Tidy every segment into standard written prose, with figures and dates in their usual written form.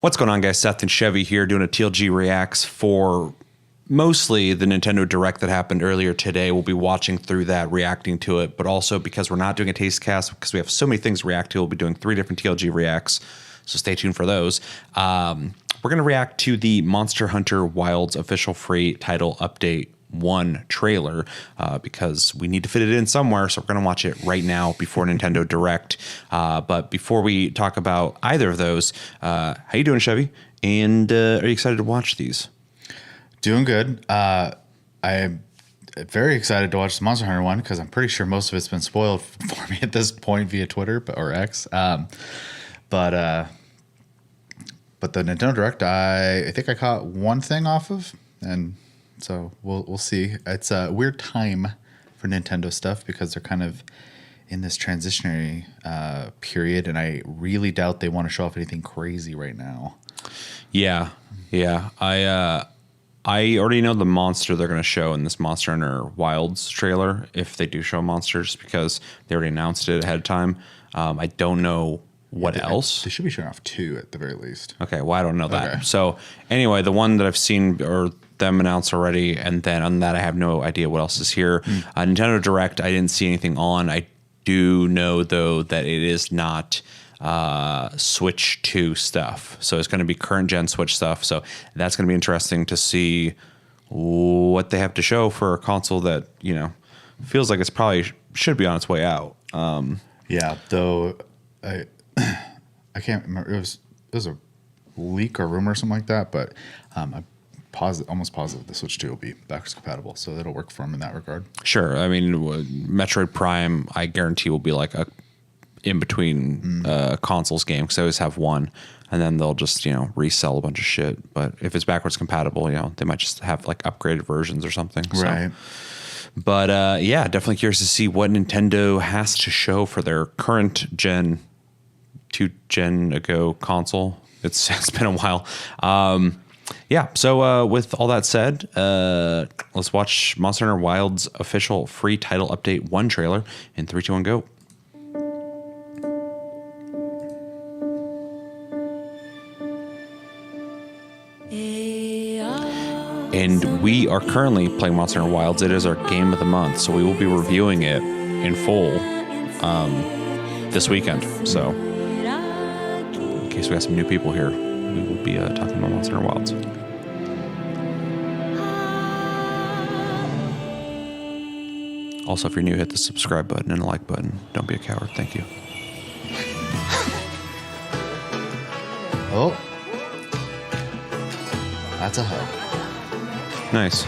What's going on, guys? Seth and Chevy here doing a TLG Reacts for mostly the Nintendo Direct that happened earlier today. We'll be watching through that, reacting to it, but also because we're not doing a taste cast, because we have so many things to react to, we'll be doing 3 different TLG Reacts, so stay tuned for those. We're going to react to the Monster Hunter Wilds official free title update 1 trailer because we need to fit it in somewhere, so we're going to watch it right now before Nintendo Direct. But before we talk about either of those, how you doing, Chevy? And are you excited to watch these? Doing good. I'm very excited to watch the Monster Hunter one because I'm pretty sure most of it's been spoiled for me at this point via Twitter or X. But the Nintendo Direct, I think I caught one thing off of, and so we'll see. It's a weird time for Nintendo stuff because they're kind of in this transitionary period, and I really doubt they want to show off anything crazy right now. Yeah. I already know the monster they're going to show in this Monster Hunter Wilds trailer, if they do show monsters, because they already announced it ahead of time. I don't know what else. They should be showing off 2 at the very least. Okay, well, I don't know that. Okay. So anyway, the one that I've seen or them announced already, and then on that I have no idea what else is here. Nintendo Direct, I didn't see anything on. I do know, though, that it is not Switch 2 stuff. So it's going to be current gen Switch stuff. So that's going to be interesting to see what they have to show for a console that, you know, feels like it's probably should be on its way out. Yeah, though I can't remember. It was a leak or rumor or something like that, but I'm almost positive the Switch 2 will be backwards compatible, so that'll work for them in that regard. Sure. I mean, Metroid Prime, I guarantee, will be like a in between consoles game, because I always have one, and then they'll just, you know, resell a bunch of shit. But if it's backwards compatible, you know, they might just have like upgraded versions or something. Right. So, but yeah, definitely curious to see what Nintendo has to show for their current gen, 2 gen ago console. It's been a while. Yeah, so with all that said, let's watch Monster Hunter Wilds official free title update 1 trailer in 3, 2, 1, go. And we are currently playing Monster Hunter Wilds. It is our game of the month, so we will be reviewing it in full this weekend. So, in case we got some new people here, we will be talking about Monster Hunter Wilds. Also, if you're new, hit the subscribe button and the like button. Don't be a coward. Thank you. Oh, that's a hug. Nice.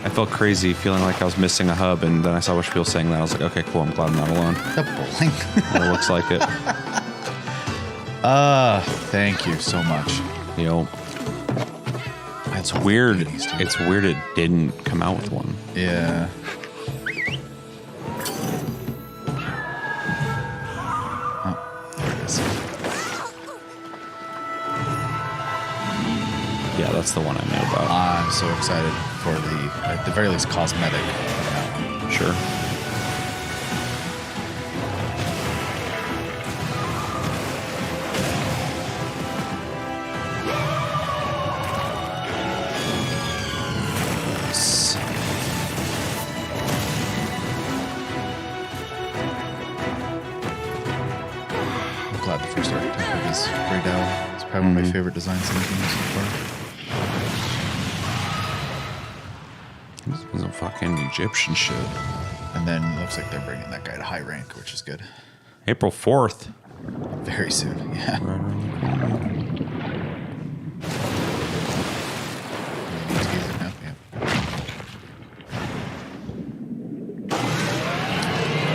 I felt crazy feeling like I was missing a hub, and then I saw a bunch of people saying that. I was like, okay, cool. I'm glad I'm not alone. The bowling. It looks like it. Thank you so much. Yo. It's weird. It's weird it didn't come out with one. Yeah. Oh, there it is. Yeah, that's the one I know about. I'm so excited for the, at the very least, cosmetic. Sure. I'm glad the first architect is grayed out. It's probably one of my favorite designs in the game so far. This is a fucking Egyptian shit. And then it looks like they're bringing that guy to high rank, which is good. April 4th. Very soon, yeah. Right around the corner.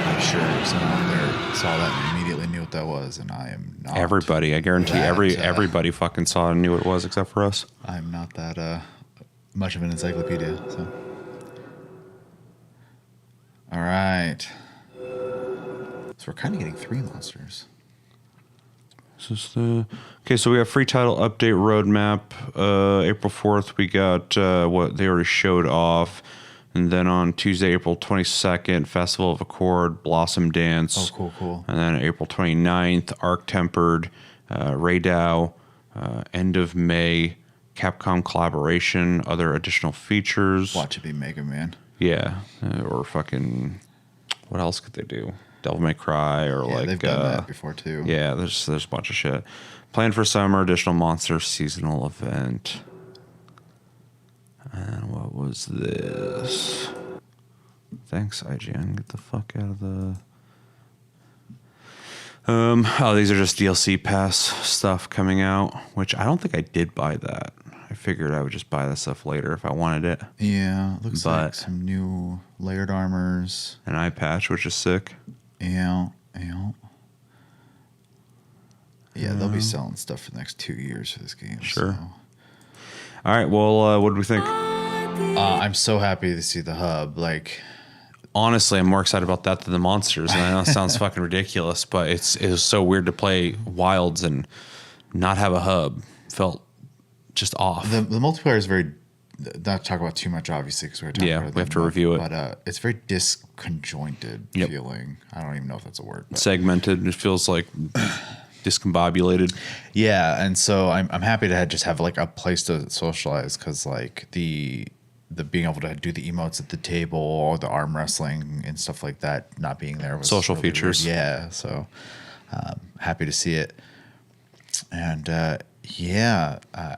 I'm sure someone there saw that and immediately knew what that was, and I am not. Everybody, I guarantee everybody fucking saw it and knew what it was except for us. I'm not that much of an encyclopedia, so. All right. So we're kind of getting 3 monsters. This is the okay. So we have free title update roadmap. April 4th, we got what they already showed off, and then on Tuesday, April 22nd, Festival of Accord, Blossom Dance. Oh, cool. And then April 29th, Arc Tempered, Raydao, end of May, Capcom collaboration, other additional features. Watch it be Mega Man. Yeah, or fucking, what else could they do? Devil May Cry, or Yeah, like they've done that before too. Yeah, there's a bunch of shit. Planned for summer, additional monster seasonal event. And what was this? Thanks, IGN. Get the fuck out of the. Oh, these are just DLC pass stuff coming out, which I don't think I did buy that. I figured I would just buy that stuff later if I wanted it. Yeah, looks like some new layered armors. An eye patch, which is sick. Yeah. Yeah, they'll be selling stuff for the next 2 years for this game. Sure. So. All right, well, what did we think? I'm so happy to see the hub. Like, honestly, I'm more excited about that than the monsters. And I know it sounds fucking ridiculous, but it was so weird to play Wilds and not have a hub. Felt just off. the multiplayer is very, not to talk about too much, obviously, because we're talking about it. We have to review it. But it's very disconjointed feeling. I don't even know if that's a word. But. Segmented. It feels like discombobulated. Yeah, and so I'm happy to just have like a place to socialize, because like the being able to do the emotes at the table, or the arm wrestling and stuff like that, not being there was social really features. Weird. Yeah, so happy to see it. And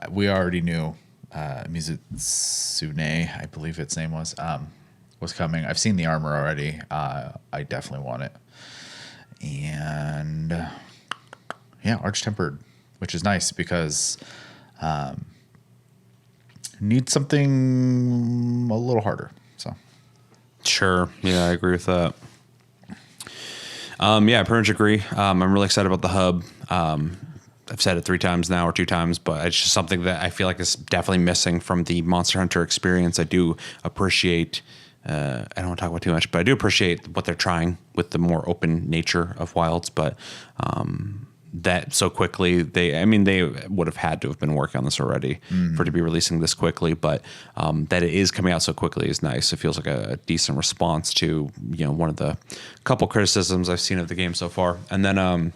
we already knew Mizutsume, I believe its name was coming. I've seen the armor already. I definitely want it. And arch tempered, which is nice because need something a little harder. So sure, yeah, I agree with that. I pretty much agree. I'm really excited about the hub. I've said it 3 times now or 2 times, but it's just something that I feel like is definitely missing from the Monster Hunter experience. I do appreciate. I don't want to talk about too much, but I do appreciate what they're trying with the more open nature of Wilds. But that so quickly, they would have had to have been working on this already for it to be releasing this quickly. But that it is coming out so quickly is nice. It feels like a decent response to one of the couple criticisms I've seen of the game so far. And then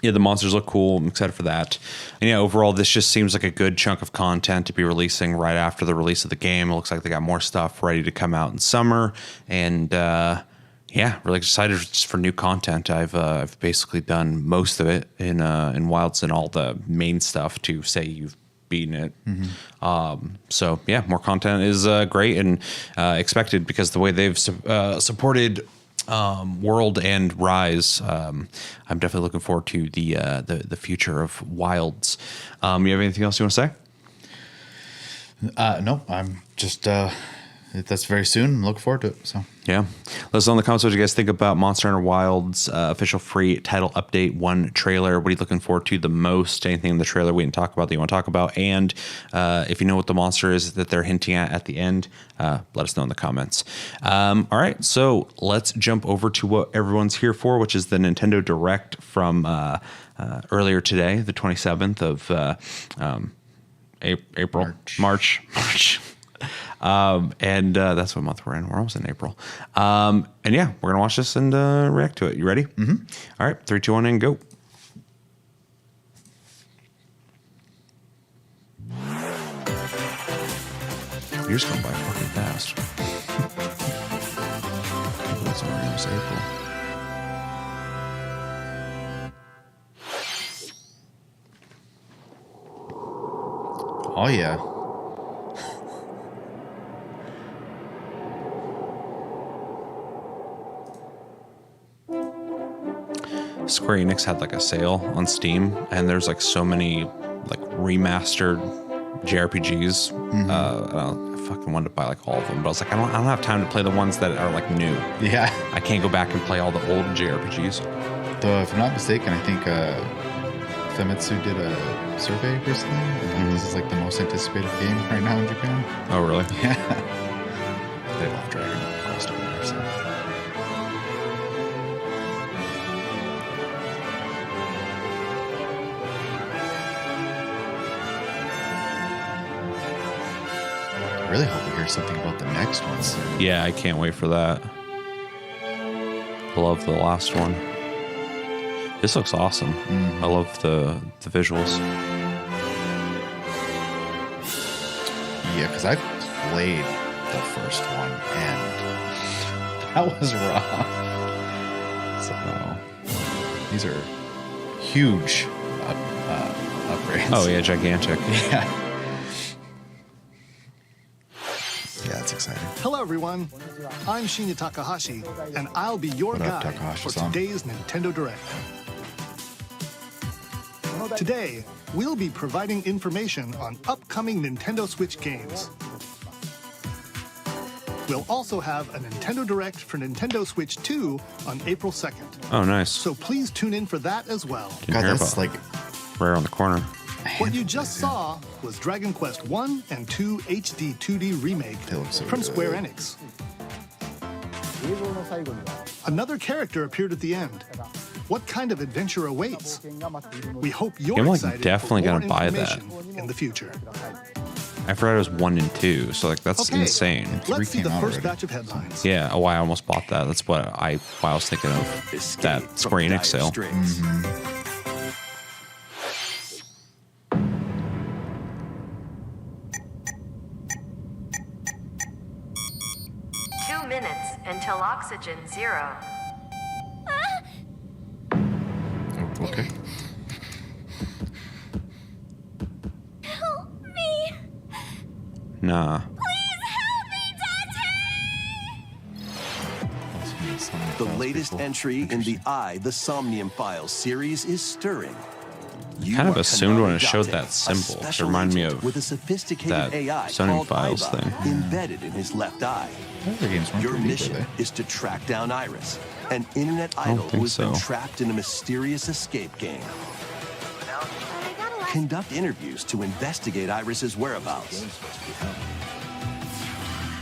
the monsters look cool. I'm excited for that. And overall, this just seems like a good chunk of content to be releasing right after the release of the game. It looks like they got more stuff ready to come out in summer. And really excited just for new content. I've basically done most of it in Wilds and all the main stuff to say you've beaten it. Mm-hmm. More content is great and expected, because the way they've supported World and Rise, I'm definitely looking forward to the future of Wilds. You have anything else you want to say? No, I'm just that's very soon. I'm looking forward to it. So yeah, let us know in the comments what you guys think about Monster Hunter Wilds official free title update 1 trailer. What are you looking forward to the most? Anything in the trailer we didn't talk about that you want to talk about? And if you know what the monster is that they're hinting at the end, let us know in the comments. All right, so let's jump over to what everyone's here for, which is the Nintendo Direct from earlier today, the 27th of April, March. And that's what month we're in. We're almost in April. We're gonna watch this and react to it. You ready? Mm-hmm. All right, 3, 2, 1, and go. You're just going by fucking fast. It's already almost April. oh yeah. Square Enix had like a sale on Steam, and there's like so many like remastered JRPGs. I fucking wanted to buy like all of them, but I was like, I don't have time to play the ones that are like new. Yeah. I can't go back and play all the old JRPGs. Though, if I'm not mistaken, I think Famitsu did a survey recently, and this is like the most anticipated game right now in Japan. Oh, really? Yeah. They love Dragon Quest over there, so. I really hope we hear something about the next one soon. Yeah, I can't wait for that. I love the last one. This looks awesome. I love the visuals. Yeah, because I played the first one and that was rough. So these are huge upgrades. Oh yeah, gigantic. Yeah. Yeah, that's exciting. Hello, everyone. I'm Shinya Takahashi, and I'll be your What up, guide for Takahashi-san? today's Nintendo Direct. Today, we'll be providing information on upcoming Nintendo Switch games. We'll also have a Nintendo Direct for Nintendo Switch 2 on April 2nd. Oh, nice. So please tune in for that as well. Didn't God, hear that's about like right around the corner. What you just saw was Dragon Quest 1 and 2 HD 2D remake They look so from good. Square Enix. Another character appeared at the end. What kind of adventure awaits? We hope you're I'm, like, excited definitely for more gonna buy that. information in the future. I forgot it was 1 and 2, so like that's Okay, insane. let's see came the out first already. batch of headlines. Yeah, oh, I almost bought that. That's why I was thinking of that Square Enix sale. Mm-hmm. 2 minutes until oxygen 0. Oh, okay. Help me! Nah. Please help me, Dante! The latest entry in the the Somnium Files series is stirring. You Kind of are assumed when Konami it showed Date, that a symbol. It special reminded me agent of with a sophisticated that AI Somnium called Files Aiba thing. embedded in his left eye. Other games weren't Your pretty, mission were they? is to track down Iris, an internet don't idol who think has been so. trapped in a mysterious escape game. I gotta let Conduct interviews to investigate Iris's whereabouts.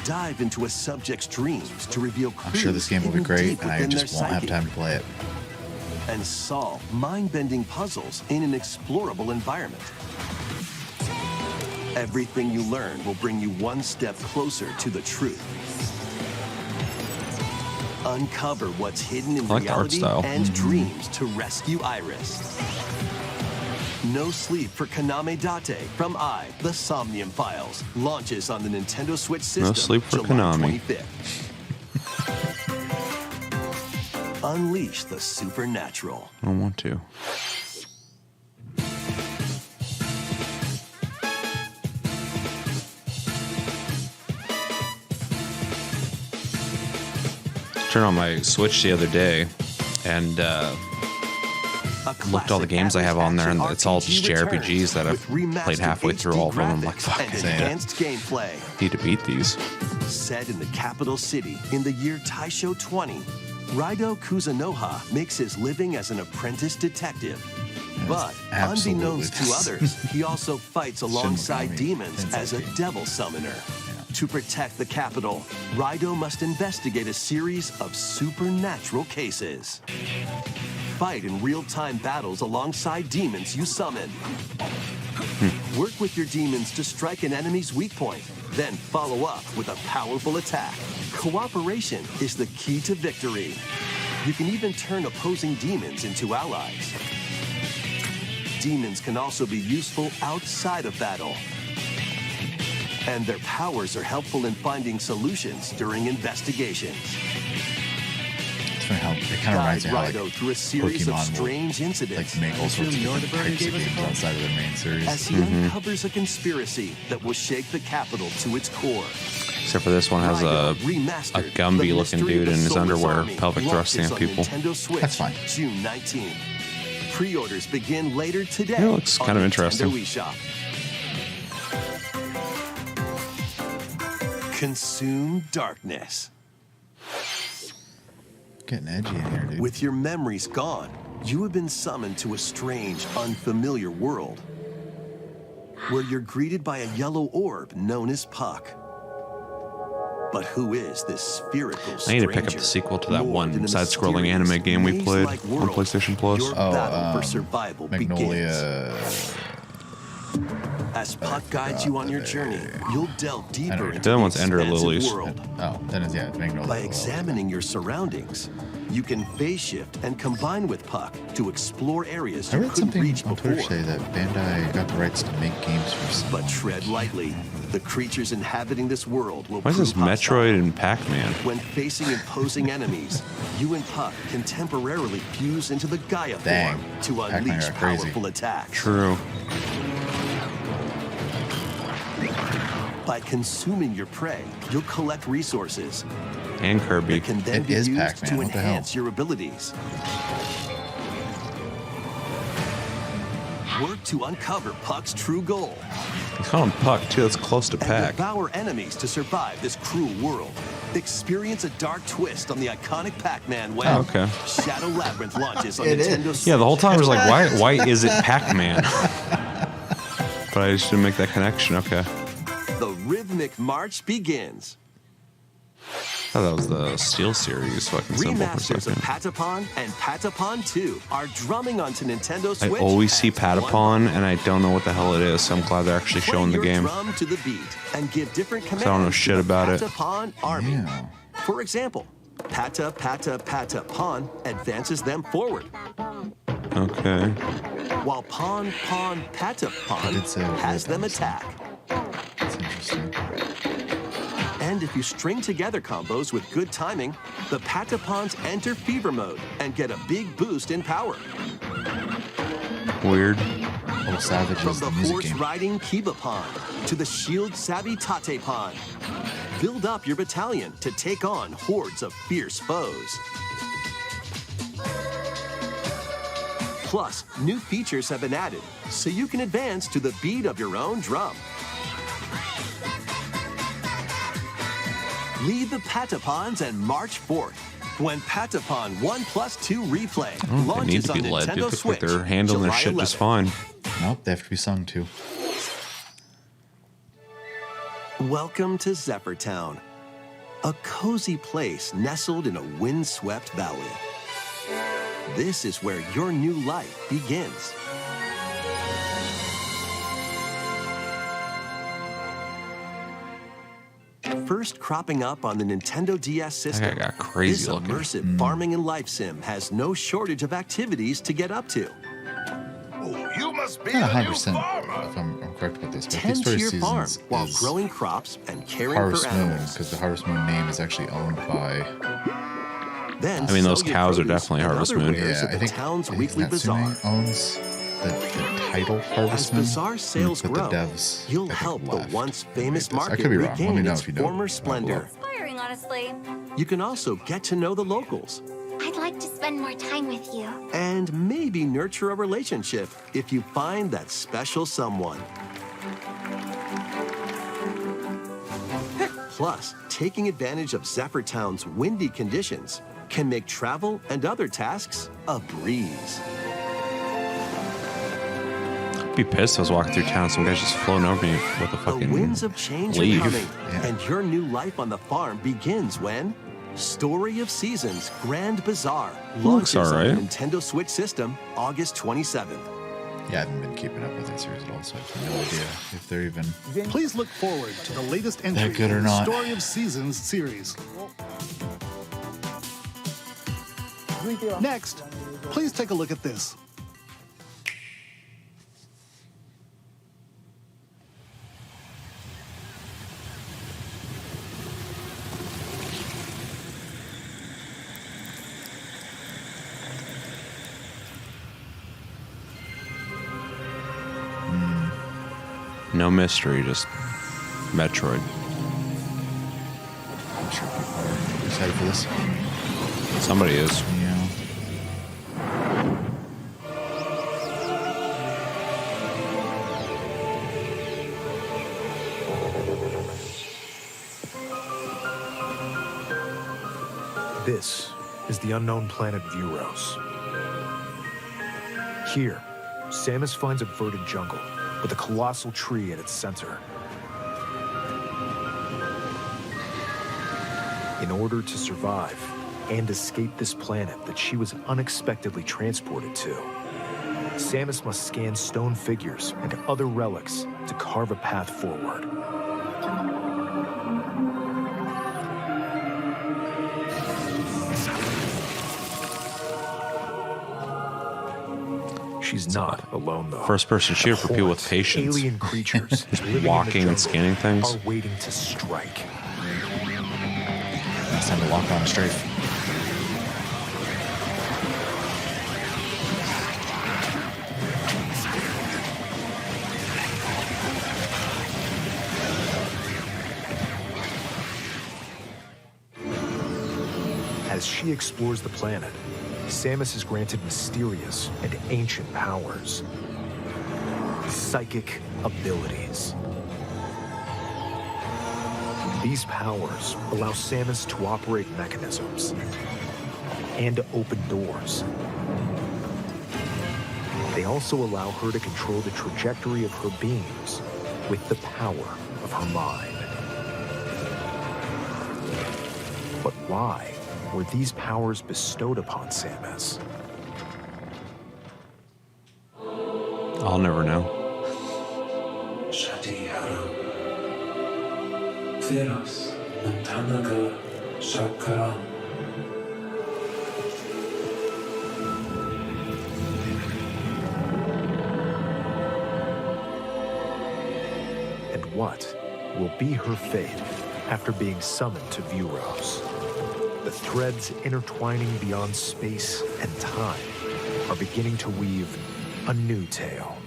Dive into a subject's dreams to reveal clues I'm sure this game will be hidden great, deep and I within just their won't have psyche. time to play it. And solve mind-bending puzzles in an explorable environment. Everything you learn will bring you one step closer to the truth. Uncover what's hidden in I like the art reality style. and dreams to rescue Iris. No Sleep for Konami Date from the Somnium Files launches on the Nintendo Switch system No Sleep for July Konami. 25th. Unleash the supernatural. I don't want to. Turned on my Switch the other day and looked at all the games I have on there, and it's all just JRPGs that I've played halfway through all of them. I'm like, fuck, and I enhanced gameplay. need to beat these. Set in the capital city in the year Taisho 20, Raido Kuzunoha makes his living as an apprentice detective. But absolutely unbeknownst to this. others, he also fights alongside Megami demons as a Tensei. devil summoner. To protect the capital, Raido must investigate a series of supernatural cases. Fight in real-time battles alongside demons you summon. Work with your demons to strike an enemy's weak point, then follow up with a powerful attack. Cooperation is the key to victory. You can even turn opposing demons into allies. Demons can also be useful outside of battle. And their powers are helpful in finding solutions during investigations. It's funny how it kind of Guide reminds me how Raido like through a series of Pokemon will strange incidents like make all sorts of different types of games outside of their main series. as he uncovers a conspiracy that will shake the capital to its core. Except for this one has Raido a Remastered, Gumby The looking Mystery dude of in the his Soulless underwear, Army pelvic thrusting launches at on people. Nintendo Switch, That's fine. June 19th. Pre-orders begin later today. Yeah, it looks on kind of Nintendo interesting. eShop. Consume darkness. Getting edgy in here, dude. With your memories gone, you have been summoned to a strange, unfamiliar world where you're greeted by a yellow orb known as Puck. But who is this spherical I need to pick up stranger? the sequel to that More than one a side-scrolling mysterious, anime game we played maze-like on world. PlayStation Plus. Your battle for survival begins. Magnolia. As Puck guides you on your journey, you'll delve deeper into The other one's the Ender expansive Lilies. world. Oh, then it's Magnolia. By examining your surroundings, You can phase shift and combine with Puck to explore areas I you read couldn't something reach on before. Twitter today that Bandai got the rights to make games for someone. But tread lightly. The creatures inhabiting this world will Why is this prove hostile. Metroid and Pac-Man? When facing imposing enemies, you and Puck can temporarily fuse into the Gaia Dang. form to Pac-Man unleash got crazy. powerful attacks. True. By consuming your prey, you'll collect resources And Kirby. that can then It be is used Pac-Man, to what the hell? enhance your abilities. Work to uncover Puck's true goal He's calling Puck too. That's close to and Pac. devour enemies to survive this cruel world. Experience a dark twist on the iconic Pac-Man when Oh, okay. Shadow Labyrinth launches on It is. Nintendo Switch. Yeah, the whole time I was like, why is it Pac-Man? But I just didn't make that connection. Okay. The rhythmic march begins. I thought that was the Steel series. Fucking simple for a Remasters of second. Patapon and Patapon 2 are drumming onto Nintendo I Switch. always see as one Patapon, and I don't know what the hell it is. So I'm glad they're actually Play showing the your game. drum to the beat and give different commands. I don't know shit to the about it. Patapon army. Yeah. For example, Pata Pata Pata Pawn advances them forward, Okay. while Pawn Pawn Pata Pawn did say has them that. attack. That's interesting. And if you string together combos with good timing, the Patapons enter fever mode and get a big boost in power. Weird. Oh, Savage From is the the music force game. riding Kiba Pawn to the shield savvy Tate Pawn, build up your battalion to take on hordes of fierce foes. Plus, new features have been added, so you can advance to the beat of your own drum. Lead the Patapons and march forth. When Patapon 1+2 Replay They need launches to on be led. Dude, Nintendo looks like Switch, they're handling their July shit just 11th. fine. Nope, they have to be sung to. Welcome to Zephyr Town, a cozy place nestled in a windswept valley. This is where your new life begins. First cropping up on the Nintendo DS system, got crazy this looking. immersive farming and life sim has no shortage of activities to get up to. You must be Not a new 100% farmer. if I'm correct about this, but I think Tend to Story your farm Seasons while is growing crops and caring Harvest for Moon, animals. because the Harvest Moon name is actually owned by... Then I mean, those sell your cows are produce definitely and Harvest other Moon. wares Yeah, at I the think town's weekly Natsume bazaar. owns the title Harvest As Moon. bazaar sales but grow, the devs, I you'll think, help the left once and famous made this. I market could be wrong. Let me regain know its if you know. former down splendor. Inspiring, honestly. You can also get to know the locals I'd like to spend more time with you. and maybe nurture a relationship if you find that special someone. Plus, taking advantage of Zephyr Town's windy conditions can make travel and other tasks a breeze. I'd be pissed if I was walking through town. Some guy's just floating over me with a The fucking winds of change leaf. are coming, Yeah. and your new life on the farm begins when Story of Seasons Grand Bazaar Looks launches on alright. the Nintendo Switch system August 27th. Yeah, I haven't been keeping up with that series at all, so I have no idea if they're even... Please look forward to the latest entry That good or in the not. Story of Seasons series. Next, please take a look at this. No mystery, just Metroid. I'm sure people are excited for this. Somebody is. Yeah. This is the unknown planet Vuros. Here, Samus finds a verdant jungle with a colossal tree at its center. In order to survive and escape this planet that she was unexpectedly transported to, Samus must scan stone figures and other relics to carve a path forward. She's not alone, though. First-person shooter for people with patience. Alien creatures living Walking in the and scanning jungle things. are waiting to strike. It's time to lock on a strafe. As she explores the planet, Samus is granted mysterious and ancient powers. Psychic abilities. These powers allow Samus to operate mechanisms and to open doors. They also allow her to control the trajectory of her beams with the power of her mind. But why were these powers bestowed upon Samus? I'll never know. And what will be her fate after being summoned to Vuros? The threads intertwining beyond space and time are beginning to weave a new tale.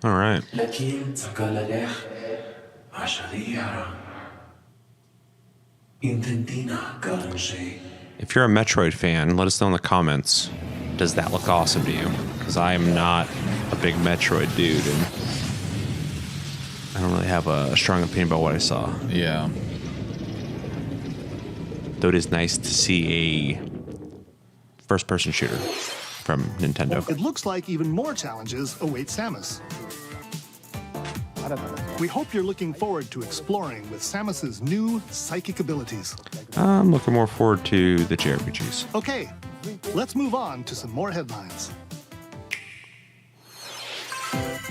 All right. If you're a Metroid fan, let us know in the comments. Does that look awesome to you? Because I am not a big Metroid dude, and I don't really have a strong opinion about what I saw. Yeah. Though it is nice to see a first-person shooter from Nintendo. It looks like even more challenges await Samus. We hope you're looking forward to exploring with Samus's new psychic abilities. I'm looking more forward to the JRPGs. Okay, let's move on to some more headlines.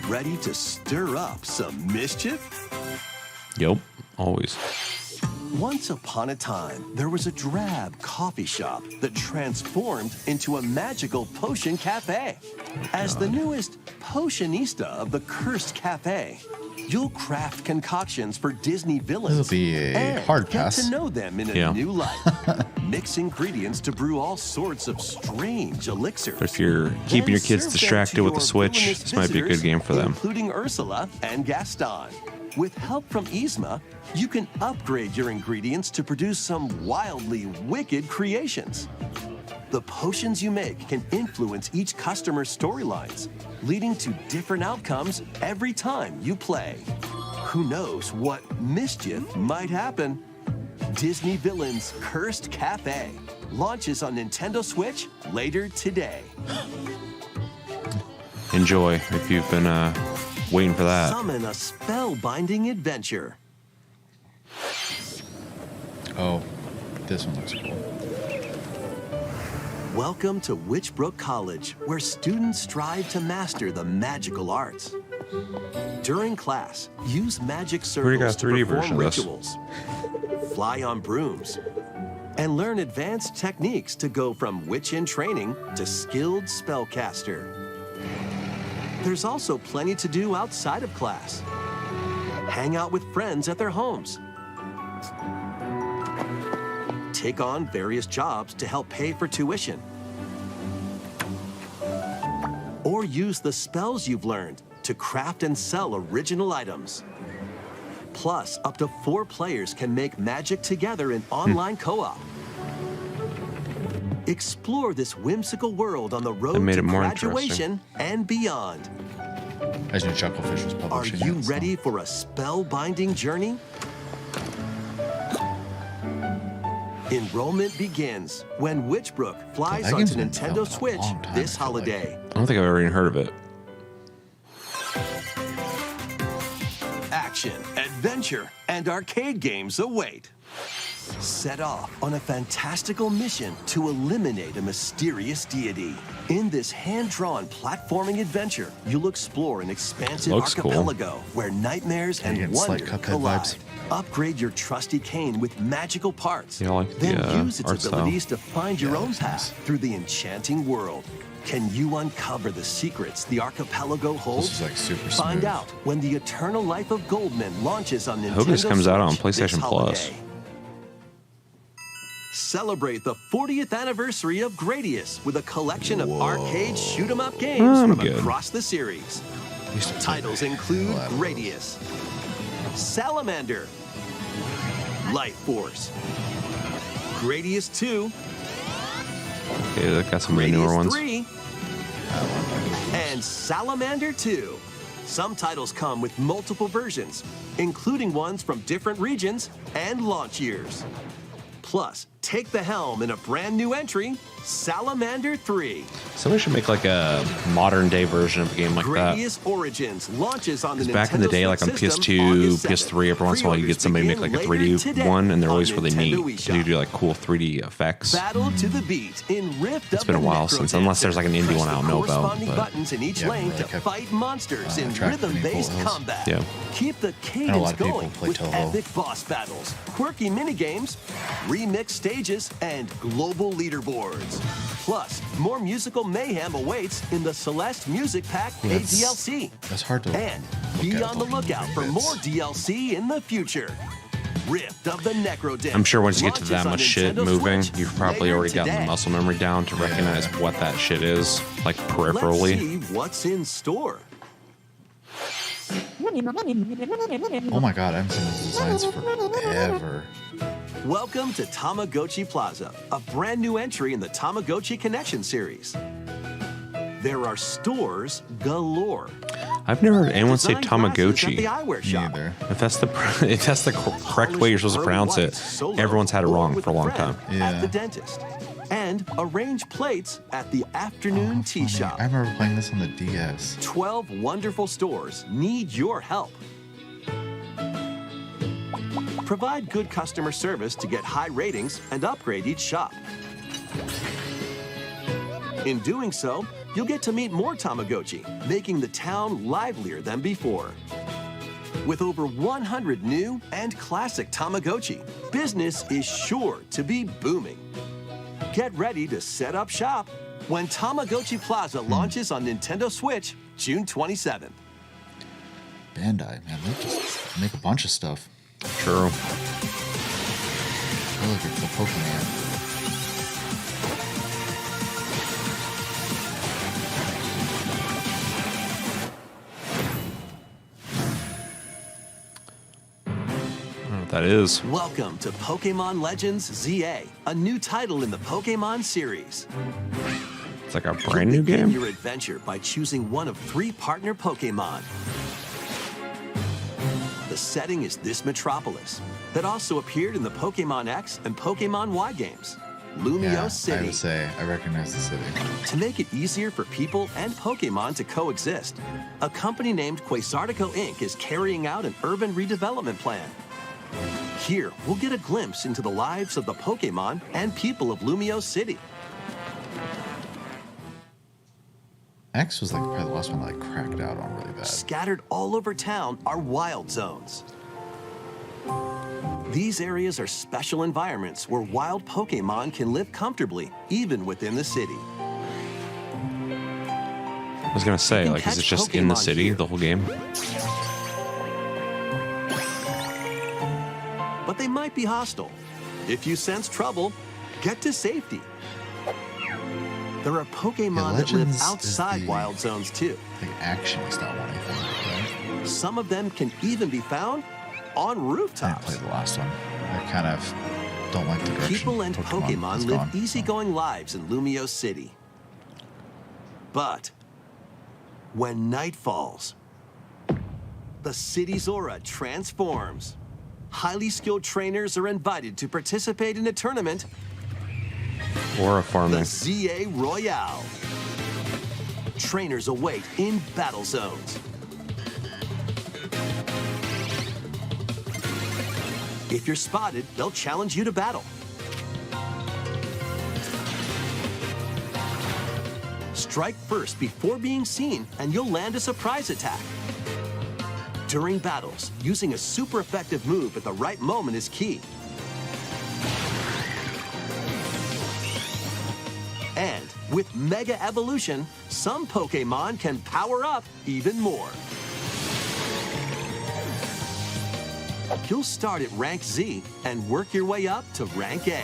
Ready to stir up some mischief? Yup, always. Once upon a time, there was a drab coffee shop that transformed into a magical potion cafe. As the newest potionista of the cursed cafe, you'll craft concoctions for Disney villains. This'll be a and hard get pass. to know them in a new light. Mix ingredients to brew all sorts of strange elixirs. But if you're keeping your Then kids serve them distracted to with the your Switch, villainous this might be a good visitors, game for them. Including Ursula and Gaston. With help from Yzma, you can upgrade your ingredients to produce some wildly wicked creations. The potions you make can influence each customer's storylines, leading to different outcomes every time you play. Who knows what mischief might happen? Disney Villains Cursed Cafe launches on Nintendo Switch later today. Enjoy if you've been waiting for that. Summon a spellbinding adventure. Oh, this one looks cool. Welcome to Witchbrook College, where students strive to master the magical arts. During class, use magic already got a circles to 3D perform version of this. rituals, fly on brooms, and learn advanced techniques to go from witch in training to skilled spellcaster. There's also plenty to do outside of class. Hang out with friends at their homes. Take on various jobs to help pay for tuition. Or use the spells you've learned to craft and sell original items. Plus, up to 4 players can make magic together in online co-op. Explore this whimsical world on the road made to it more graduation and beyond. I just knew Chucklefish was Are publishing you it, so- ready for a spellbinding journey? Enrollment begins when Witchbrook flies That onto game's been Nintendo developed a Switch long time, this I feel like. holiday. I don't think I've ever even heard of it. Action, adventure, and arcade games await. Set off on a fantastical mission to eliminate a mysterious deity. In this hand-drawn platforming adventure, you'll explore an expansive archipelago where nightmares and wonder collide. Vibes. Upgrade your trusty cane with magical parts. Yeah, I like then the, use its art style. abilities to find your own path through the enchanting world. Can you uncover the secrets the archipelago holds? This is like super Find smooth. out when the Eternal Life of Goldman launches on Nintendo hope this comes out on Switch this PlayStation Plus. holiday. Celebrate the 40th anniversary of Gradius with a collection of arcade shoot-'em-up games from good. across the series. Used to play Titles the include hell out of Gradius, Salamander, Life Force, Gradius 2, Okay, that got some of the newer Gradius ones. 3, and Salamander 2. Some titles come with multiple versions, including ones from different regions and launch years. Plus, take the helm in a brand new entry, Salamander 3. Somebody should make like a modern day version of a game like that. Gradius Origins launches on the Nintendo Back in the day, like on Switch system PS2, August 7th. PS3, every once in a while you get somebody make like a Pre-orders begin 3D later one, and they're today always on really Nintendo neat. eShop. And you do like cool 3D effects. Battle to the beat in Rift It's of been a the while Necro since, unless there's like an indie Dancer. one I don't know about. Corresponding But buttons in each Yeah, lane really to kept, fight monsters in track of any rhythm-based bullet holes. combat. Yeah. Keep the lot cadence of people going play with Toho. epic boss battles, quirky minigames, remixed stages, and global leaderboards. Plus, more musical mayhem awaits in the Celeste Music Pack paid That's- DLC. That's hard to And look be at on the looking lookout for bits. more DLC in the future. Rift of the Necro Dancer. I'm sure once you get to launches that on much shit Nintendo moving, Switch you've probably later already gotten the today. muscle memory down to recognize what that shit is, like Let's peripherally. see what's in store. Oh my god, I haven't seen those designs forever. Welcome to Tamagotchi Plaza, a brand new entry in the Tamagotchi Connection series. There are stores galore. I've never heard anyone say Designed glasses at the Tamagotchi. eyewear Me shop. either. If that's the correct way you're supposed to pronounce it, everyone's had it wrong for a long time. At Yeah. the dentist. And arrange plates at the afternoon tea Funny. shop. I remember playing this on the DS. 12 wonderful stores need your help. Provide good customer service to get high ratings and upgrade each shop. In doing so, you'll get to meet more Tamagotchi, making the town livelier than before. With over 100 new and classic Tamagotchi, business is sure to be booming. Get ready to set up shop when Tamagotchi Plaza launches on Nintendo Switch June 27th. Bandai, man, they just make a bunch of stuff. True. I look at the Pokemon. I don't know what that is. Welcome to Pokemon Legends ZA, a new title in the Pokemon series. It's like a brand new You'll begin game. your adventure by choosing one of 3 partner Pokemon. The setting is this metropolis that also appeared in the Pokemon X and Pokemon Y games, Lumio Yeah, I City. would say I recognize the city. To make it easier for people and Pokemon to coexist, a company named Quasartico Inc. is carrying out an urban redevelopment plan. Here, we'll get a glimpse into the lives of the Pokemon and people of Lumio City. X was like probably the last one that I cracked out on really bad. Scattered all over town are wild zones. These areas are special environments where wild Pokemon can live comfortably, even within the city. I was gonna say, can like, is it catch just in the Pokemon city here. the whole game? But they might be hostile. If you sense trouble, get to safety. There are Pokemon that live Legends is outside the- wild zones too. Like action is not one anything. Right? Some of them can even be found on I didn't rooftops. play the last one. I kind of don't like the direction. People and Pokemon has live gone, so. easygoing lives in Lumio City. But when night falls, the city's aura transforms. Highly skilled trainers are invited to participate in a tournament, Aura the farming. ZA Royale. Trainers await in battle zones. If you're spotted, they'll challenge you to battle. Strike first before being seen, and you'll land a surprise attack. During battles, using a super effective move at the right moment is key. And with Mega Evolution, some Pokémon can power up even more. You'll start at rank Z and work your way up to rank A.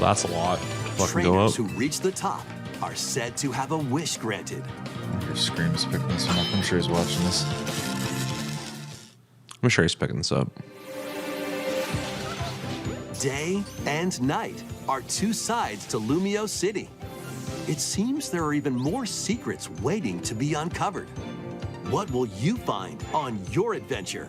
That's a lot. Fucking go up. Trainers who reach the top are said to have a wish granted. I wonder if Scream's picking this one up. I'm sure he's watching this. I'm sure he's picking this up. Day and night are two sides to Lumio City. It seems there are even more secrets waiting to be uncovered. What will you find on your adventure?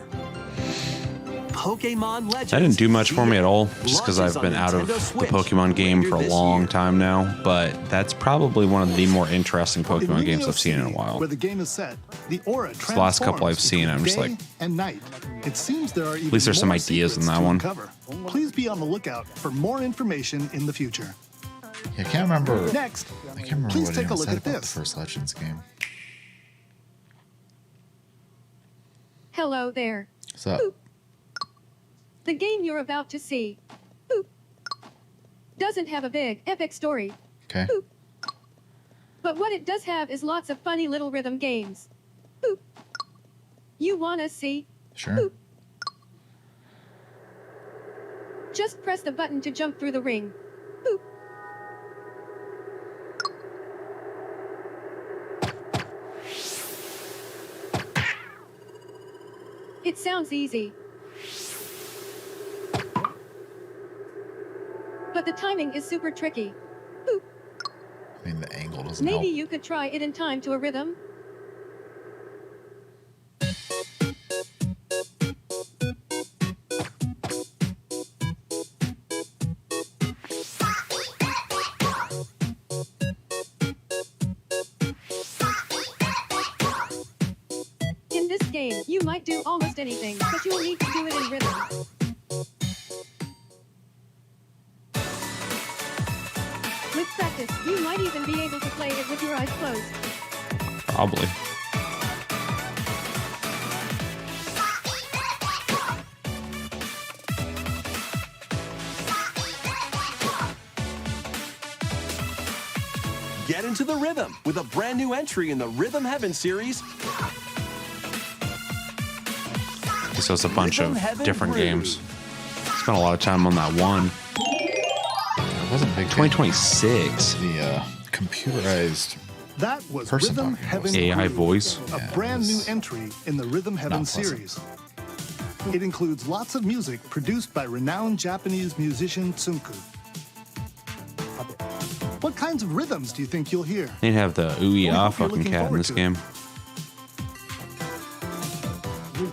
Pokemon Legends. That didn't do much for me at all, just because launches I've been on out of Nintendo the Switch Pokemon game later for a this long year. time now, but that's probably one of the more interesting Pokemon games I've seen in a while. Where the game is set, the aura the last couple I've seen, I'm just day like- and night. It seems there are even least there's some more ideas in secrets that to one. uncover. Please be on the lookout for more information in the future. Yeah, I can't remember. Next, I can't remember please what take a anyone look said at about the this. first Legends game. Hello there. What's up? The game you're about to see boop, doesn't have a big, epic story. Okay. Boop. But what it does have is lots of funny little rhythm games. Boop. You wanna see? Sure. Boop. Just press the button to jump through the ring. Boop. It sounds easy. But the timing is super tricky. Boop. I mean, the angle doesn't Maybe help. you could try it in time to a rhythm. In this game, you might do almost anything, but you'll need to do it in rhythm. With practice, you might even be able to play it with your eyes closed. Probably. Get into the rhythm with a brand new entry in the Rhythm Heaven series. So it's a bunch Rhythm of Heaven different Brew. games. Spent a lot of time on that one. I wasn't a big fan 2026. of the computerized. That was Person Rhythm talking Heaven AI Brew, voice. a Yeah, it brand new was entry in the Rhythm Heaven not pleasant. series. It includes lots of music produced by renowned Japanese musician Tsunku. What kinds of rhythms do you think you'll hear? They'd have the ooh We ah hope you're fucking looking cat in forward this to it. game.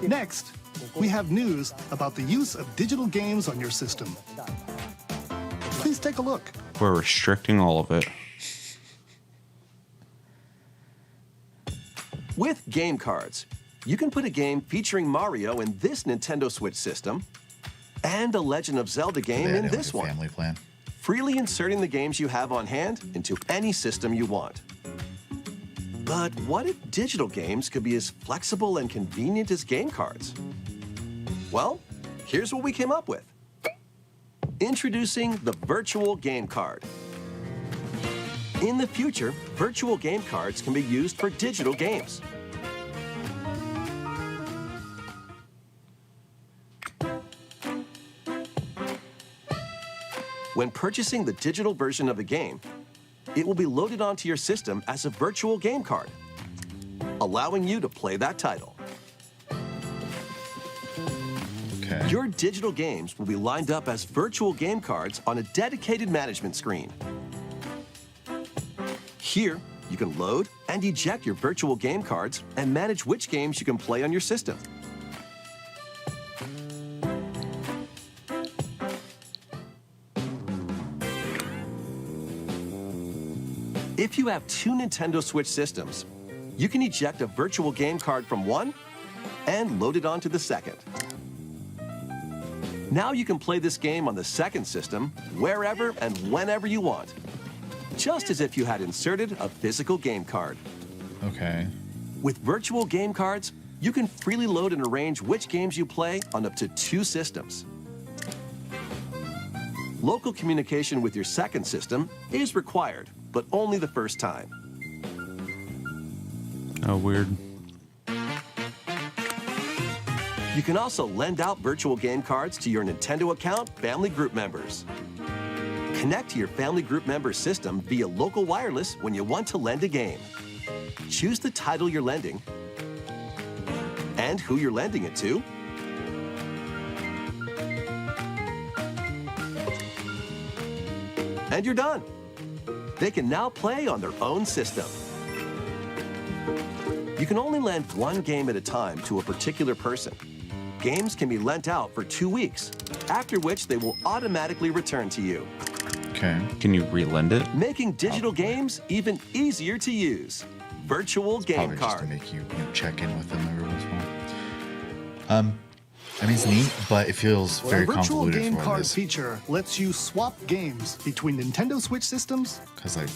Next, we have news about the use of digital games on your system. Please take a look. We're restricting all of it. With game cards, you can put a game featuring Mario in this Nintendo Switch system and a Legend of Zelda game They in had this like a one, family plan. freely inserting the games you have on hand into any system you want. But what if digital games could be as flexible and convenient as game cards? Well, here's what we came up with. Introducing the Virtual Game Card. In the future, virtual game cards can be used for digital games. When purchasing the digital version of the game, it will be loaded onto your system as a virtual game card, allowing you to play that title. Okay. Your digital games will be lined up as virtual game cards on a dedicated management screen. Here, you can load and eject your virtual game cards and manage which games you can play on your system. If you have two Nintendo Switch systems, you can eject a virtual game card from one and load it onto the second. Now you can play this game on the second system wherever and whenever you want, just as if you had inserted a physical game card. Okay. With virtual game cards, you can freely load and arrange which games you play on up to 2 systems. Local communication with your second system is required, but only the first time. Oh, weird. You can also lend out virtual game cards to your Nintendo account family group members. Connect to your family group member system via local wireless when you want to lend a game. Choose the title you're lending and who you're lending it to. And you're done. They can now play on their own system. You can only lend one game at a time to a particular person. Games can be lent out for 2 weeks, after which they will automatically return to you. Okay. Can you relend it? Making digital games even easier to use. Virtual game Probably just to card. make you check in with them every once in a while. I mean, it's neat, but it feels very The virtual convoluted game for what it card is. feature lets you swap games between Nintendo Switch systems Because like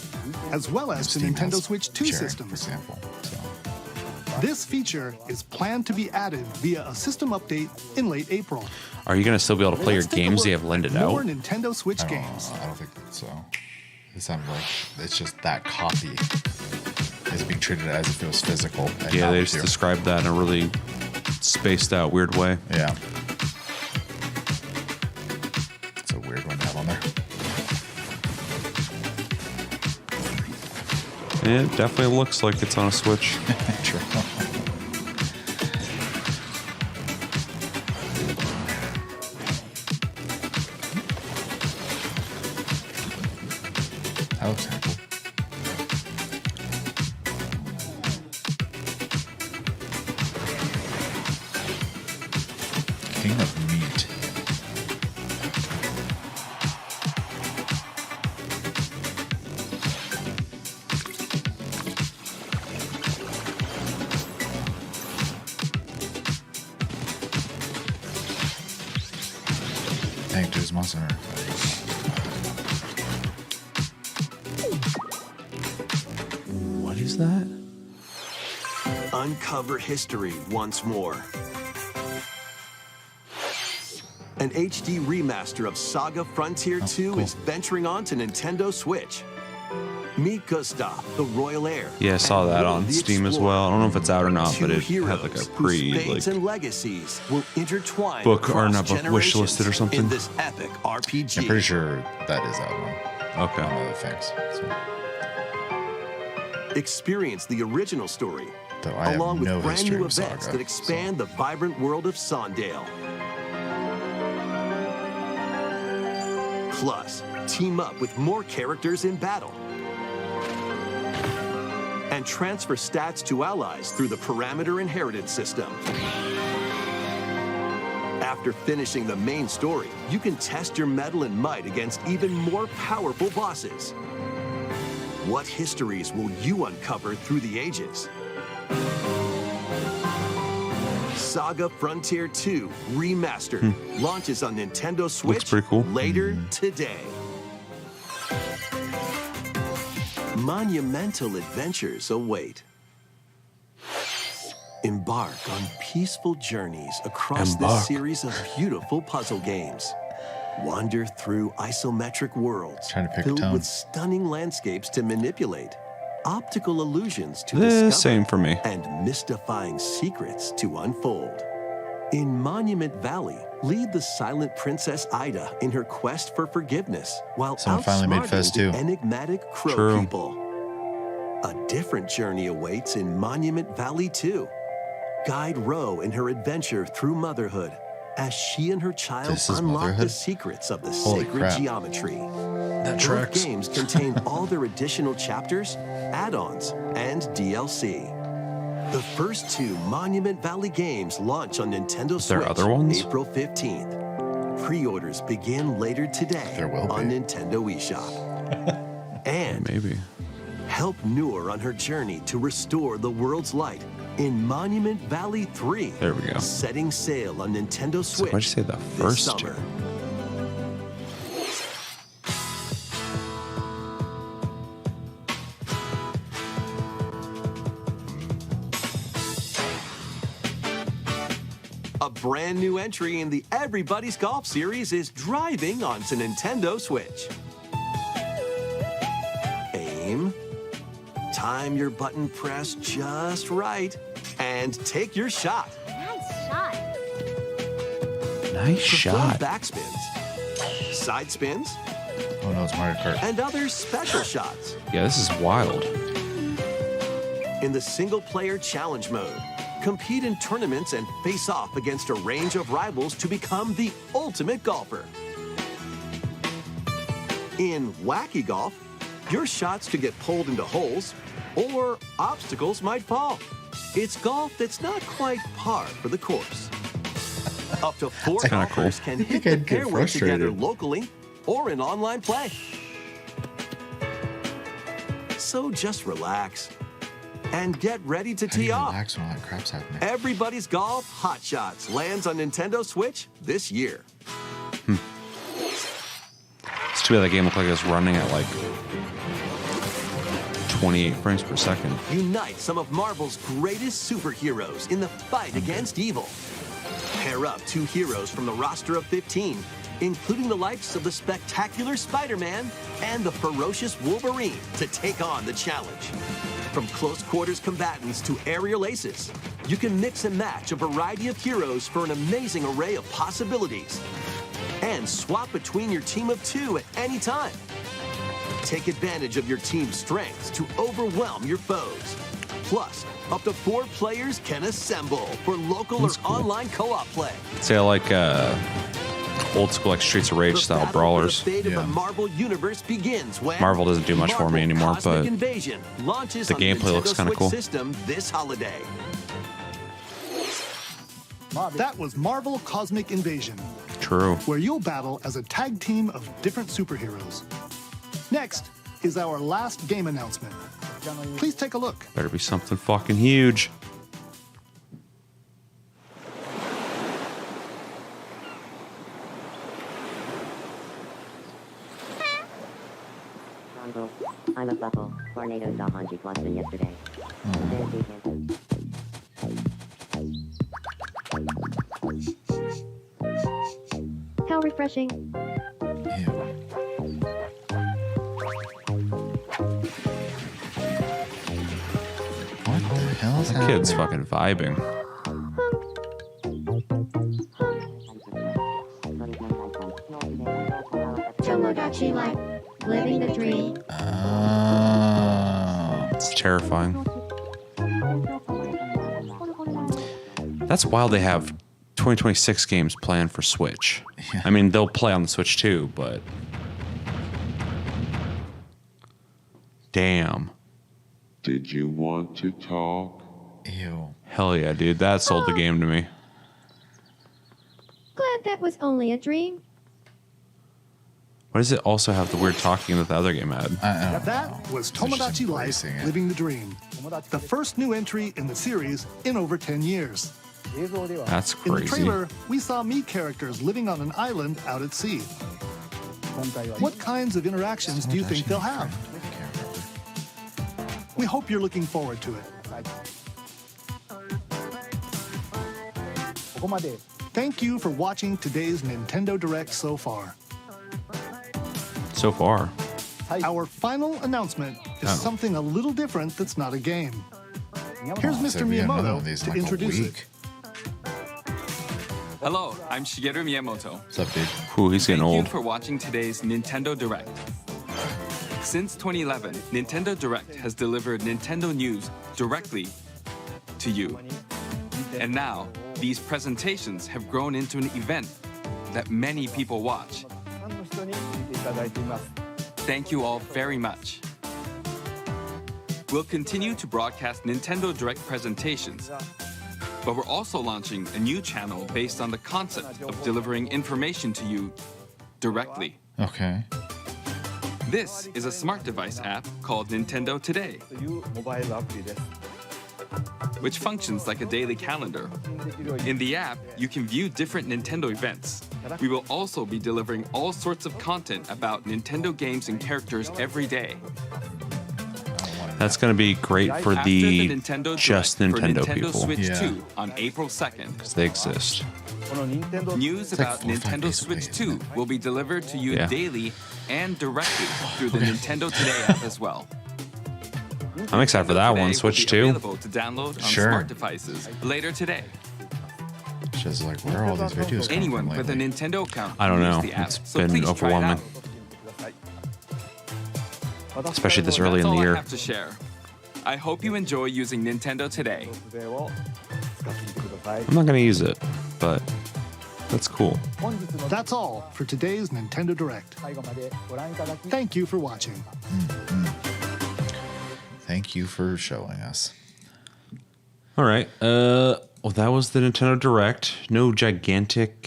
as well as to Steam Nintendo has Switch 2 sharing, systems. for example. So, This feature is planned to be added via a system update in late April. Are you going to still be able to play your Let's take a games you look have lended at more out? Nintendo Switch I games. don't think so. It sounds like it's just that copy is being treated as if it was physical. And Yeah, not they with just you. described that in a really spaced out, weird way. Yeah. It's a weird one to have on there. It definitely looks like it's on a Switch. True. That looks kind of cool. King of Meat. Thank you, Monster Hunter. What is that? Uncover history once more. An HD remaster of Saga Frontier 2 cool. is venturing on to Nintendo Switch. Meet Gustav, the royal heir. Yeah, I saw and that Will on the Steam as Explorer. well. I don't know if it's out or not, Two but it heroes had like a whose pre fates like and legacies will intertwine book or across not book, wish listed or generations something. in this epic RPG. I'm pretty sure that is out on okay. other things. So, Experience the original story, though I have along with no brand history new with events Saga, that expand the vibrant world of Sondale. Plus, team up with more characters in battle. And transfer stats to allies through the parameter inheritance system. After finishing the main story, you can test your mettle and might against even more powerful bosses. What histories will you uncover through the ages? Saga Frontier 2 Remastered launches on Nintendo Switch pretty cool. later today. Monumental adventures await. Embark on peaceful journeys across Embark. this series of beautiful puzzle games. Wander through isometric worlds Trying to pick a filled tone. with stunning landscapes to manipulate, optical illusions to The discover, same for me. and mystifying secrets to unfold. In Monument Valley, lead the silent Princess Ida in her quest for forgiveness, while Someone finally made Fez outsmarting the 2. enigmatic crow True. people. A different journey awaits in Monument Valley 2. Guide Ro in her adventure through motherhood as she and her child This is unlock the motherhood? secrets of the Holy sacred crap. geometry. That Both games contain all their additional chapters, add-ons, and DLC. The first 2 Monument Valley games launch on Nintendo there Switch other ones? April 15th. Pre-orders begin later today There will on be. Nintendo eShop. And Maybe. help Noor on her journey to restore the world's light In Monument Valley 3. There we go. Setting sail on Nintendo Switch. Why'd you say the this first two? summer. A brand new entry in the Everybody's Golf series is driving onto Nintendo Switch. Aim, time your button press just right, and take your shot. Nice shot. Nice Perform shot. backspins, side spins, Oh no, it's Mario Kart. and other special shots. Yeah, this is wild. In the single-player challenge mode, compete in tournaments and face off against a range of rivals to become the ultimate golfer. In Wacky Golf, your shots could get pulled into holes, or obstacles might fall. It's golf that's not quite par for the course. Up to 4 kinda cool. golfers can hit think the I'd get fairway together frustrated. locally or in online play. So just relax and get ready to How do you tee off. relax when all that crap's happening? Everybody's Golf Hot Shots lands on Nintendo Switch this year. It's too bad that game looked like it was running at like 28 frames per second. Unite some of Marvel's greatest superheroes in the fight against evil. Pair up 2 heroes from the roster of 15, including the likes of the spectacular Spider-Man and the ferocious Wolverine, to take on the challenge. From close quarters combatants to aerial aces, you can mix and match a variety of heroes for an amazing array of possibilities. And swap between your team of 2 at any time. Take advantage of your team's strengths to overwhelm your foes. Plus, up to 4 players can assemble for local That's or cool. online co-op play. Say I like old school like Streets of Rage The style battle brawlers. for the fate of Yeah. the Marvel Universe begins when Marvel doesn't do much for me Marvel anymore, Cosmic but Invasion launches the on gameplay looks Nintendo kinda Switch cool. system this holiday. That was Marvel Cosmic Invasion, True. where you'll battle as a tag team of different superheroes. Next is our last game announcement. Please take a look. Better be something fucking huge. I'm a buckle. Tornado saw Hanji Clausen yesterday. How refreshing. Ew. What the hell is That happening? kid's fucking vibing. Tomodachi Life. Living the dream. Oh. It's terrifying. That's wild they have 2026 games planned for Switch. Yeah. I mean, they'll play on the Switch too, but damn. Did you want to talk? Ew. Hell yeah, dude. That sold the game to me. Glad that was only a dream. Why does it also have the weird talking that the other game had? I don't That know. was It's just Tomodachi Life, embracing it. Living the Dream. The first new entry in the series in over 10 years. That's In the crazy. trailer, we saw me characters living on an island out at sea. What kinds of interactions do you think they'll have? I can't remember. We hope you're looking forward to it. Thank you for watching today's Nintendo Direct so far. So far. Our final announcement is Oh. something a little different that's not a game. Here's Oh, so Mr. we have another one Miyamoto of these in to like a introduce week. it. Hello, I'm Shigeru Miyamoto. What's up, dude? Ooh, he's getting Thank you old. for watching today's Nintendo Direct. Since 2011, Nintendo Direct has delivered Nintendo news directly to you. And now, these presentations have grown into an event that many people watch. Thank you all very much. We'll continue to broadcast Nintendo Direct presentations, but we're also launching a new channel based on the concept of delivering information to you directly. Okay. This is a smart device app called Nintendo Today. which functions like a daily calendar. In the app, you can view different Nintendo events. We will also be delivering all sorts of content about Nintendo games and characters every day. That's going to be great for After the Nintendo just Direct Nintendo for Nintendo people. Switch Yeah. 2 on April 2nd. Because they exist. News like about 4 or 5 Nintendo days away, Switch isn't 2 will be delivered to you Yeah. daily and directly through the Nintendo Today app as well. I'm excited for that Today one. will Switch be 2. available to download on Sure. smart devices later today. It's just like, where are all these videos coming Anyone from with a lately? Nintendo account I don't can know. use the app, It's so been please try it overwhelming. out. Especially this early That's in the all year. I have to share. I hope you enjoy using Nintendo Today. I'm not going to use it, but that's cool. That's all for today's Nintendo Direct. Thank you for watching. Thank you for showing us. All right. Well, that was the Nintendo Direct. No gigantic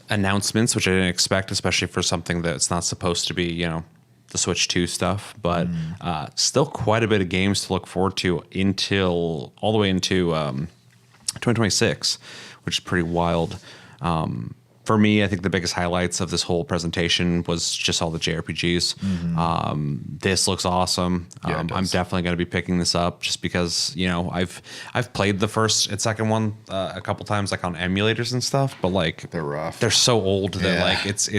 announcements, which I didn't expect, especially for something that's not supposed to be, you know, the Switch 2 stuff. But still quite a bit of games to look forward to until all the way into 2026, which is pretty wild. For me, I think the biggest highlights of this whole presentation was just all the JRPGs. This looks awesome. Yeah, it does. I'm definitely going to be picking this up just because, you know, I've played the first and second one a couple times, like on emulators and stuff, but like They're rough. They're so old that Yeah. like it's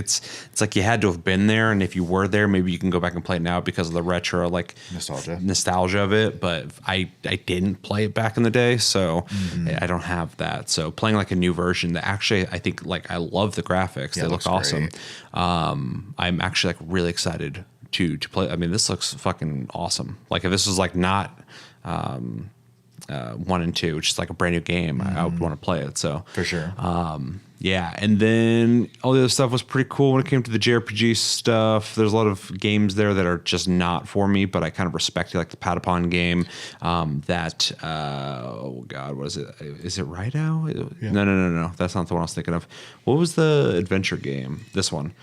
like you had to have been there, and if you were there, maybe you can go back and play it now because of the retro like nostalgia of it. But I didn't play it back in the day, so I don't have that. So playing like a new version that actually I think like I love the graphics. Yeah, They it look looks awesome. great. I'm actually like really excited to play. I mean, this looks fucking awesome. Like if this was like not 1 and 2, which is like a brand new game, I would want to play it. So For sure. yeah, and then all the other stuff was pretty cool when it came to the JRPG stuff. There's a lot of games there that are just not for me, but I kind of respect it, like the Patapon game. Oh god, what is it? Is it Rideout? Yeah. No. That's not the one I was thinking of. What was the adventure game? This one.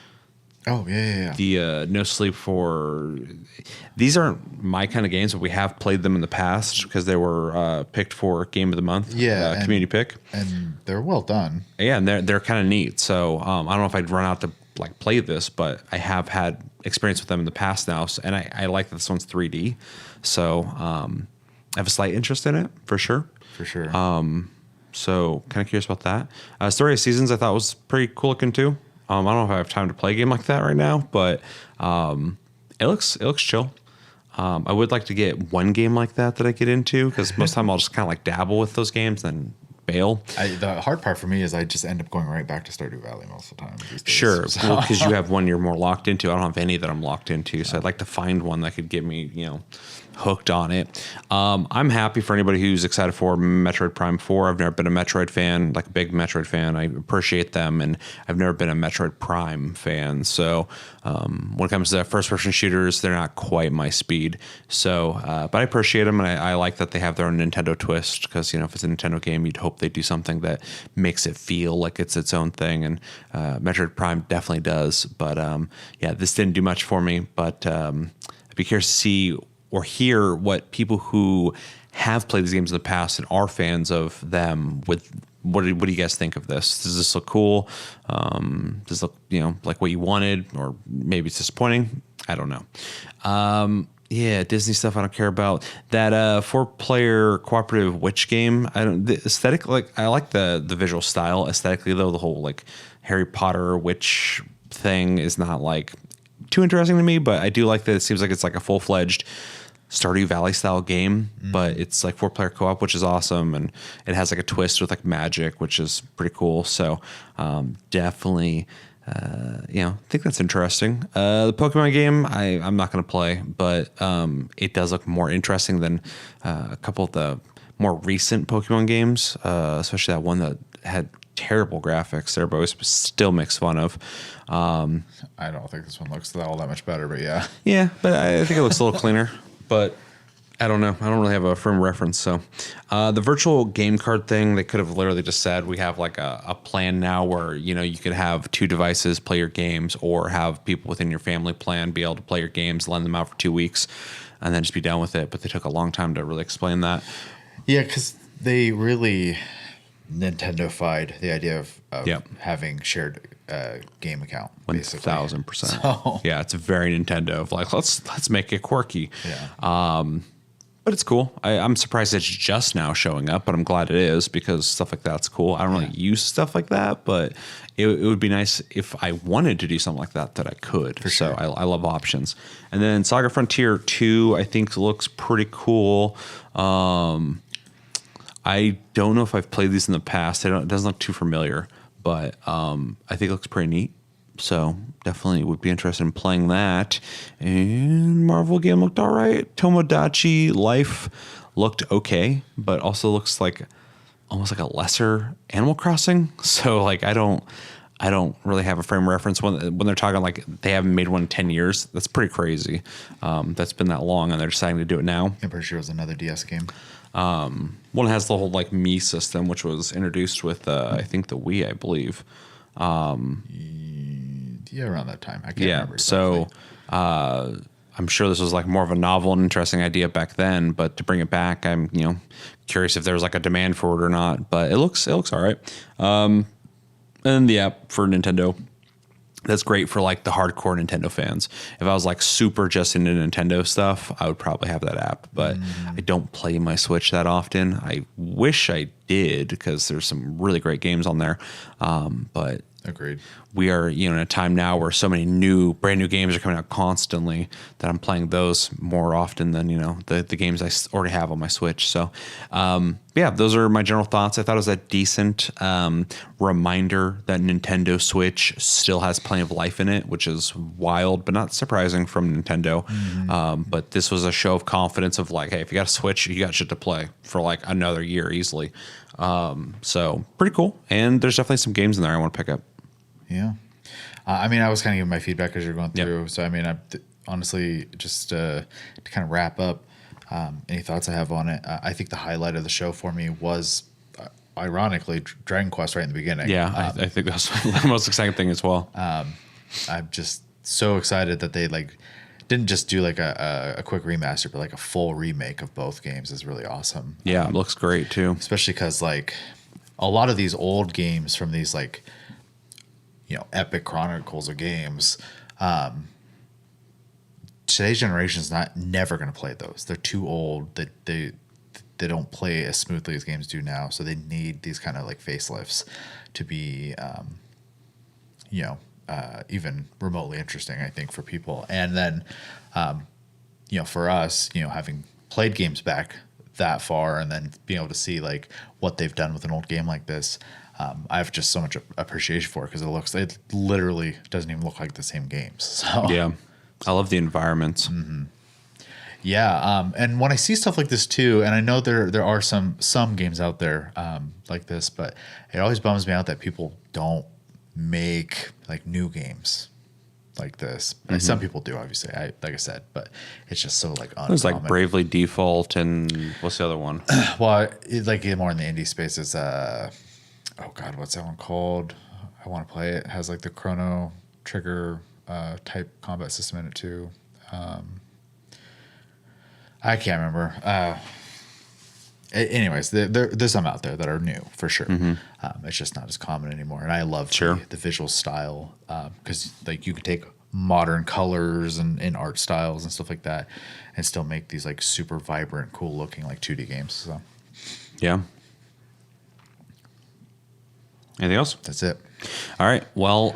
Oh, yeah. The No Sleep for... These aren't my kind of games, but we have played them in the past because they were picked for Game of the Month. Yeah, and- community pick. And they're well done. Yeah, and they're kind of neat. So I don't know if I'd run out to like play this, but I have had experience with them in the past now, and I like that this one's 3D. So I have a slight interest in it for sure. For sure. So kind of curious about that. Story of Seasons I thought was pretty cool looking too. I don't know if I have time to play a game like that right now, but it looks chill. I would like to get one game like that I get into because most of the time I'll just kind of like dabble with those games and then bail. The hard part for me is I just end up going right back to Stardew Valley most of the time. these days. Sure, So- because you have one you're more locked into. I don't have any that I'm locked into, so I'd like to find one that could get me, you know, hooked on it. I'm happy for anybody who's excited for Metroid Prime 4. I've never been a Metroid fan, like a big Metroid fan. I appreciate them, and I've never been a Metroid Prime fan. So when it comes to first-person shooters, they're not quite my speed. So, but I appreciate them, and I like that they have their own Nintendo twist because, you know, if it's a Nintendo game, you'd hope they do something that makes it feel like it's its own thing, and Metroid Prime definitely does. But yeah, this didn't do much for me, but I'd be curious to see or hear what people who have played these games in the past and are fans of them with what do you guys think of this? Does this look cool? Does this look, you know, like what you wanted, or maybe it's disappointing? I don't know. Yeah, Disney stuff I don't care about. That 4-player cooperative witch game, the aesthetic, like I like the visual style aesthetically though. The whole like Harry Potter witch thing is not like too interesting to me, but I do like that it seems like it's like a full-fledged Stardew Valley style game, but it's like 4-player co-op, which is awesome, and it has like a twist with like magic, which is pretty cool. So definitely, you know, I think that's interesting. The Pokemon game, I'm not going to play, but it does look more interesting than a couple of the more recent Pokemon games, especially that one that had terrible graphics that everybody still makes fun of. I don't think this one looks all that much better, but yeah. Yeah, but I think it looks a little cleaner. But I don't know. I don't really have a firm reference. So the virtual game card thing, they could have literally just said we have like a plan now where, you know, you could have 2 devices play your games, or have people within your family plan be able to play your games, lend them out for 2 weeks, and then just be done with it. But they took a long time to really explain that. Yeah, because they really Nintendo-fied the idea of having shared game account. 1,000%. So. Yeah, it's very Nintendo of like, let's make it quirky. Yeah. But it's cool. I'm surprised it's just now showing up, but I'm glad it is, because stuff like that's cool. I don't really use stuff like that, but it would be nice if I wanted to do something like that I could. For sure. So I love options. And then Saga Frontier 2, I think looks pretty cool. I don't know if I've played these in the past. It doesn't look too familiar, but I think it looks pretty neat. So definitely would be interested in playing that. And Marvel game looked all right. Tomodachi Life looked okay, but also looks like almost like a lesser Animal Crossing. So like I don't really have a frame of reference when they're talking like they haven't made one in 10 years. That's pretty crazy. That's been that long, and they're deciding to do it now. I'm pretty sure it was another DS game. One has the whole like Mii system, which was introduced with I think the Wii, I believe. Yeah, around that time. I can't remember. Exactly. So I'm sure this was like more of a novel and interesting idea back then, but to bring it back, I'm curious if there was like a demand for it or not. But it looks all right. And the app for Nintendo, that's great for like the hardcore Nintendo fans. If I was like super just into Nintendo stuff, I would probably have that app. But I don't play my Switch that often. I wish I did, because there's some really great games on there. But agreed. We are, in a time now where so many brand new games are coming out constantly that I'm playing those more often than, the games I already have on my Switch. So, yeah, those are my general thoughts. I thought it was a decent reminder that Nintendo Switch still has plenty of life in it, which is wild, but not surprising from Nintendo. But this was a show of confidence of like, hey, if you got a Switch, you got shit to play for like another year easily. So pretty cool. And there's definitely some games in there I want to pick up. Yeah. I mean, I was kind of giving my feedback as you're going through. Yep. So, I mean, honestly, just to kind of wrap up, any thoughts I have on it, I think the highlight of the show for me was, ironically, Dragon Quest right in the beginning. Yeah, I think that's the most exciting thing as well. I'm just so excited that they didn't just do like a quick remaster, but like a full remake of both games is really awesome. Yeah, it looks great too. Especially because like a lot of these old games from these like, epic chronicles of games, today's generation is never going to play those. They're too old. They don't play as smoothly as games do now. So they need these kind of like facelifts to be, even remotely interesting, I think, for people. And then, for us, having played games back that far and then being able to see like what they've done with an old game like this, I have just so much appreciation for it, because it literally doesn't even look like the same games. So yeah, I love the environments. Mm-hmm. Yeah, and when I see stuff like this too, and I know there are some games out there like this, but it always bums me out that people don't make like new games like this. Mm-hmm. Some people do, obviously, like I said, but it's just so like uncommon. There's like Bravely Default, and what's the other one? Well, like more in the indie space is oh God, what's that one called? I want to play it. It has like the Chrono Trigger type combat system in it too. I can't remember. Anyways, there's some out there that are new for sure. Mm-hmm. It's just not as common anymore. And I love the visual style, because like you could take modern colors and art styles and stuff like that and still make these like super vibrant, cool looking like 2D games. So yeah. Anything else? That's it. All right. Well,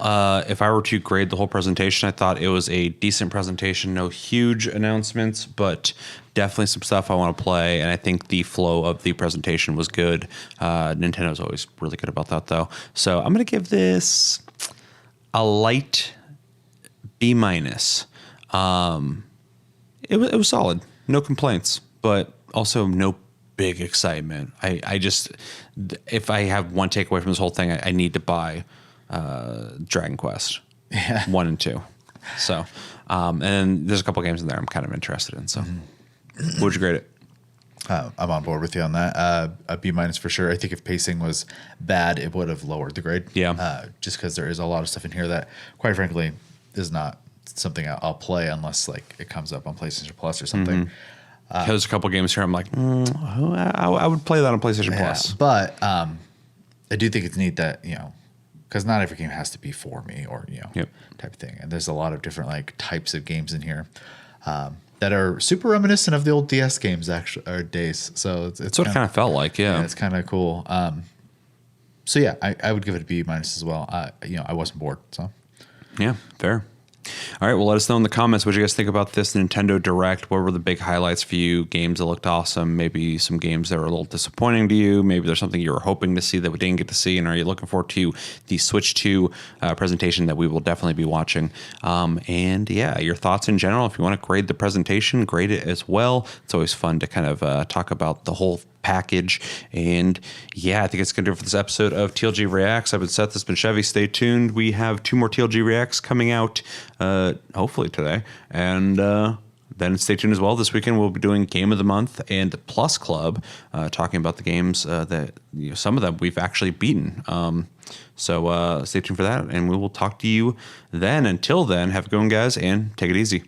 if I were to grade the whole presentation, I thought it was a decent presentation. No huge announcements, but definitely some stuff I want to play. And I think the flow of the presentation was good. Nintendo's always really good about that, though. So I'm going to give this a light B-. It was solid. No complaints, but also no big excitement. I just, if I have one takeaway from this whole thing, I need to buy Dragon Quest 1 and 2. So, and there's a couple games in there I'm kind of interested in. So, what would you grade it? I'm on board with you on that. A B- for sure. I think if pacing was bad, it would have lowered the grade. Yeah. Just because there is a lot of stuff in here that, quite frankly, is not something I'll play unless like it comes up on PlayStation Plus or something. There's a couple games here I'm like, I would play that on PlayStation Plus. But I do think it's neat that, because not every game has to be for me or, type of thing. And there's a lot of different like types of games in here that are super reminiscent of the old DS games actually, or days. So it's That's what it kind of felt like, yeah. It's kind of cool. So yeah, I would give it a B- as well. I wasn't bored, so. Yeah, fair. All right, well, let us know in the comments what you guys think about this Nintendo Direct. What were the big highlights for you? Games that looked awesome, maybe some games that were a little disappointing to you. Maybe there's something you were hoping to see that we didn't get to see. And are you looking forward to the Switch 2 presentation that we will definitely be watching? And yeah, your thoughts in general. If you want to grade the presentation, grade it as well. It's always fun to kind of talk about the whole package. And yeah, I think it's going to do it for this episode of TLG Reacts. I've been Seth, this has been Chevy. Stay tuned. We have 2 more TLG Reacts coming out hopefully today. And then stay tuned as well. This weekend we'll be doing Game of the Month and Plus Club, talking about the games that some of them we've actually beaten. So stay tuned for that, and we will talk to you then. Until then, have a good one, guys, and take it easy.